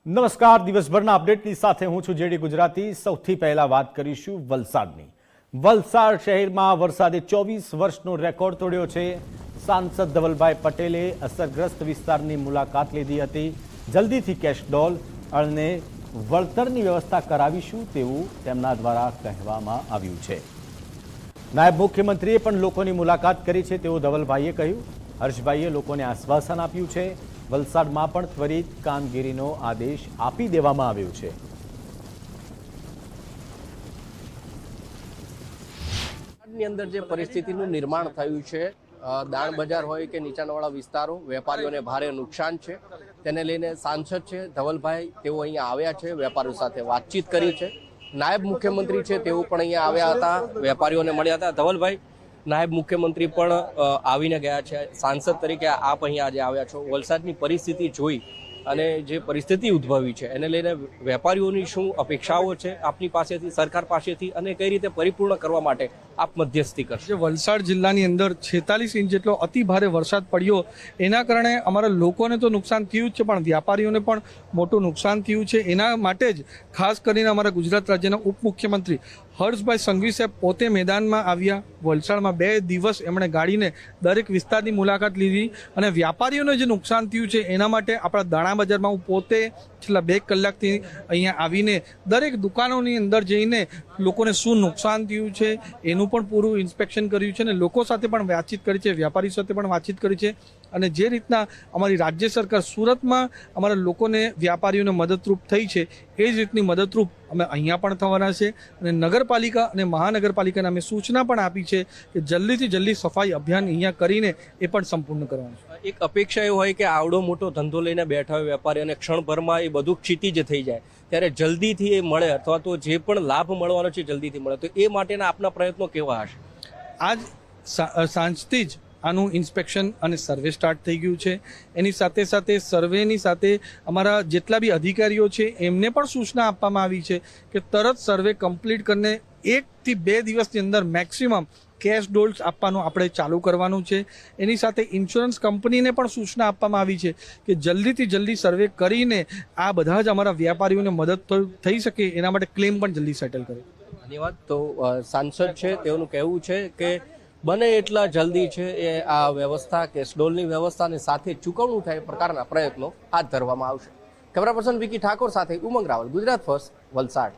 નમસ્કાર, દિવસભરના અપડેટની સાથે હું છું જેડી ગુજરાતી। સૌથી પહેલા વાત કરીશું વલસાડની। વલસાડ શહેરમાં વરસાદે 24 વર્ષનો રેકોર્ડ તોડ્યો છે। સાંસદ ધવલભાઈ પટેલે અસરગ્રસ્ત વિસ્તારની મુલાકાત લીધી હતી। જલ્દીથી કેશડોલ અને વળતરની વ્યવસ્થા કરાવીશું તેવું તેમના દ્વારા કહેવામાં આવ્યું છે। નાયબ મુખ્યમંત્રીએ પણ લોકોની મુલાકાત કરી છે તેવું ધવલભાઈએ કહ્યું। હર્ષભાઈએ લોકોને આશ્વાસન આપ્યું છે। વલસાડમાં પણ ત્વરિત કામગીરીનો આદેશ આપી દેવામાં આવ્યો છે। ની અંદર જે પરિસ્થિતિનું નિર્માણ થયું છે, દાણ બજાર હોય કે નીચાણવાળા વિસ્તારો, વેપારીઓને ભારે નુકસાન છે, તેને લઈને સાંસદ છે ધવલભાઈ તેઓ અહીંયા આવ્યા છે, વેપારીઓ સાથે વાતચીત કરી છે। નાયબ મુખ્યમંત્રી છે તેઓ પણ અહીંયા આવ્યા હતા, વેપારીઓને મળ્યા હતા। ધવલભાઈ, નાયબ મુખ્યમંત્રી પણ આવીને ગયા છે, સાંસદ તરીકે આપ અહીંયા આજે આવ્યા છો। વલસાડની પરિસ્થિતિ જોઈ અને જે પરિસ્થિતિ ઉદ્ભવી છે એને લઈને વેપારીઓની શું અપેક્ષાઓ છે આપની પાસેથી, સરકાર પાસેથી, અને કઈ રીતે પરિપૂર્ણ કરવા માટે આપ મધ્યસ્થી કરશો? વલસાડ જિલ્લાની અંદર 46 ઇંચ જેટલો અતિ ભારે વરસાદ પડ્યો, એના કારણે અમારા લોકોને તો નુકસાન થયું જ છે, પણ વ્યાપારીઓને પણ મોટું નુકસાન થયું છે। એના માટે જ ખાસ કરીને અમારા ગુજરાત રાજ્યના ઉપમુખ્યમંત્રી હર્ષભાઈ સંઘવી સાહેબ પોતે મેદાનમાં આવ્યા। વલસાડમાં 2 દિવસ એમણે ગાડીને દરેક વિસ્તારની મુલાકાત લીધી અને વ્યાપારીઓને જે નુકસાન થયું છે એના માટે આપણા દાણા બજારમાં હું પોતે છેલ્લા 2 કલાકથી અહીંયા આવીને દરેક દુકાનોની અંદર જઈને લોકોને શું નુકસાન થયું છે એનું પણ પૂરું ઇન્સ્પેક્શન કર્યું છે અને લોકો સાથે પણ વાતચીત કરી છે, વેપારી સાથે પણ વાતચીત કરી છે। અને જે રીતના અમારી રાજ્ય સરકાર સુરતમાં અમારા લોકોને, વ્યાપારીઓને મદદરૂપ થઈ છે એ જ રીતની મદદરૂપ અમે અહીંયા પણ થવાના છે। અને નગરપાલિકા અને મહાનગરપાલિકાને અમે સૂચના પણ આપી છે કે જલ્દીથી જલ્દી સફાઈ અભિયાન અહીંયા કરીને એ પણ સંપૂર્ણ કરવાનું છે। એક અપેક્ષા એ હોય કે આવડો મોટો ધંધો લઈને બેઠા હોય વેપારી અને ક્ષણભરમાં એ બધું ક્ષિતિજ થઈ જાય, ત્યારે જલ્દીથી એ મળે અથવા તો જે પણ લાભ મળવાનો છે જલ્દીથી મળે, તો એ માટેના આપના પ્રયત્નો કેવા હશે? આજ સાંજથી જ આનું ઇન્સ્પેક્શન અને સર્વે સ્ટાર્ટ થઈ ગયું છે। એની સાથે સાથે સર્વેની સાથે અમારા જેટલા બી અધિકારીઓ છે એમને પણ સૂચના આપવામાં આવી છે કે તરત સર્વે કમ્પ્લીટ કરીને 1 થી 2 દિવસની અંદર મેક્સિમમ કેશ ડોલ્સ આપવાનું આપણે ચાલુ કરવાનું છે। એની સાથે ઇન્સ્યોરન્સ કંપનીને પણ સૂચના આપવામાં આવી છે કે જલ્દીથી જલ્દી સર્વે કરીને આ બધા જ અમારા વ્યાપારીઓને મદદ થઈ શકે એના માટે ક્લેમ પણ જલ્દી સેટલ કરે। ધન્યવાદ। તો સાંસદ છે તેઓનું કહેવું છે કે બને એટલા જલ્દી છે એ આ વ્યવસ્થા, કેશડોલની વ્યવસ્થાની સાથે ચૂકવણું થાય પ્રકારના પ્રયત્નો હાથ ધરવામાં આવશે। કેમેરા પર્સન વિકી ઠાકોર સાથે ઉમંગ રાવલ, ગુજરાત ફર્સ્ટ, વલસાડ।